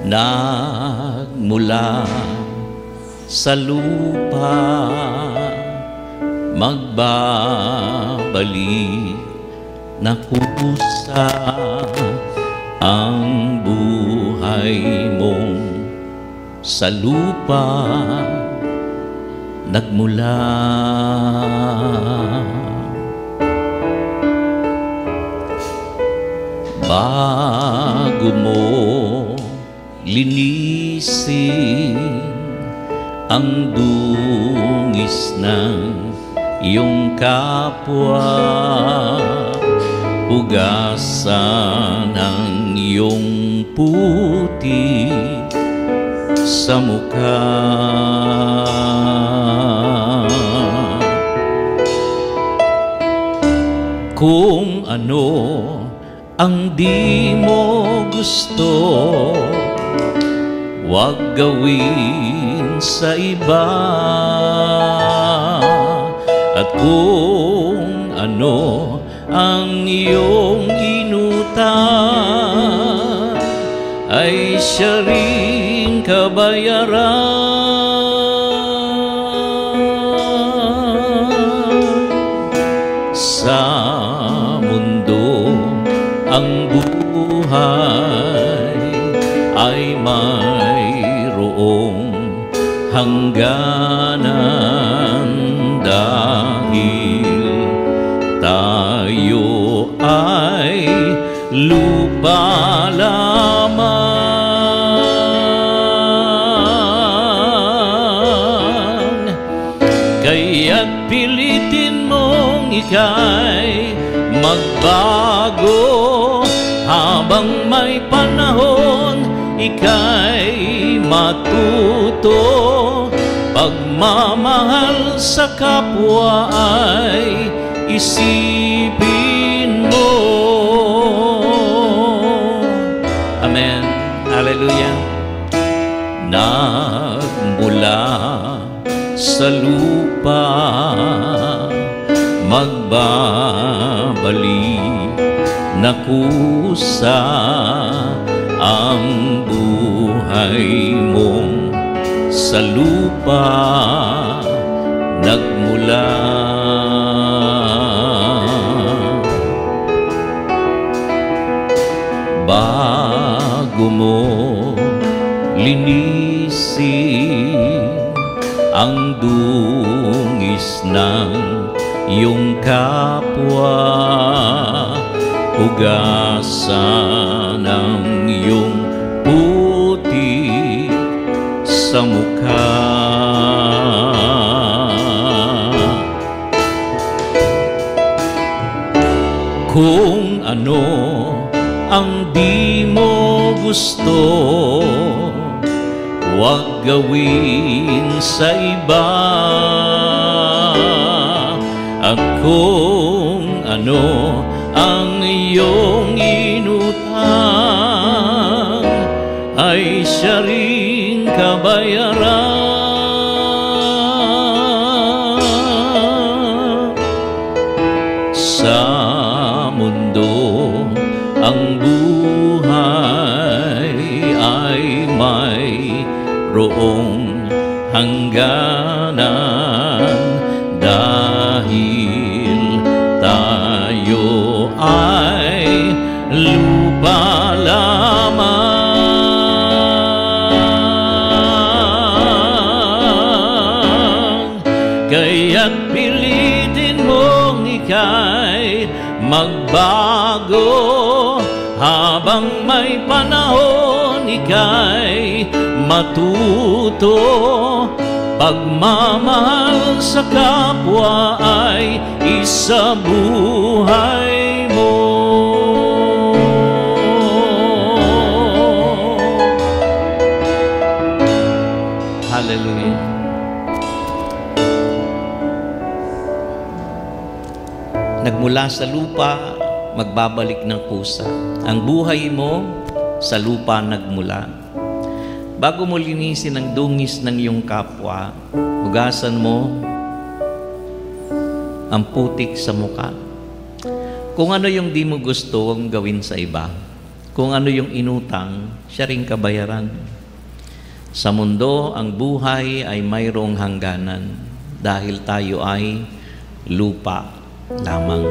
nagmula sa lupa, magbabalik na kusa ang buhay mong sa lupa nagmula. Bago mo linisin ang dungis ng iyong kapwa, hugasan ang iyong puti sa mukha. Kung ano ang di mo gusto, huwag gawin sa iba. At kung ano ang iyong inutang, ay siya rin kabayaran. Sa mundo ang buhay ay mayroong hangganan, dahil tayo ay lupa lamang. Kaya't pilitin mong ika'y magbago, habang may panahon ika'y matuto. Pagmamahal sa kapwa ay isipin mo. Amen. Hallelujah. Nagmula sa lupa, magbabalik na kusa ang buhay mong sa lupa nagmula. Bago mo linisin ang dungis ng iyong kapwa, hugasan ang iyong puti sa mukha. Kung ano ang di mo gusto, huwag gawin sa iba. At kung ano ang iyong inutang, ay siya rin kabayaran. Sa mundo ang buhay ay mayroong hangganan, dahil tayo ay lupa lamang. Kaya't pilitin mong ika'y magbago, habang may panahon ika'y matuto. Pagmamahal sa kapwa ay isa buhay mo. Hallelujah. Nagmula sa lupa, magbabalik ng kusa. Ang buhay mo sa lupa nagmula. Bago mo linisin ang dungis ng iyong kapwa, hugasan mo ang putik sa mukha. Kung ano yung di mo gusto, huwag gawin sa iba. Kung ano yung inutang, siya ring kabayaran. Sa mundo, ang buhay ay mayroong hangganan dahil tayo ay lupa lamang.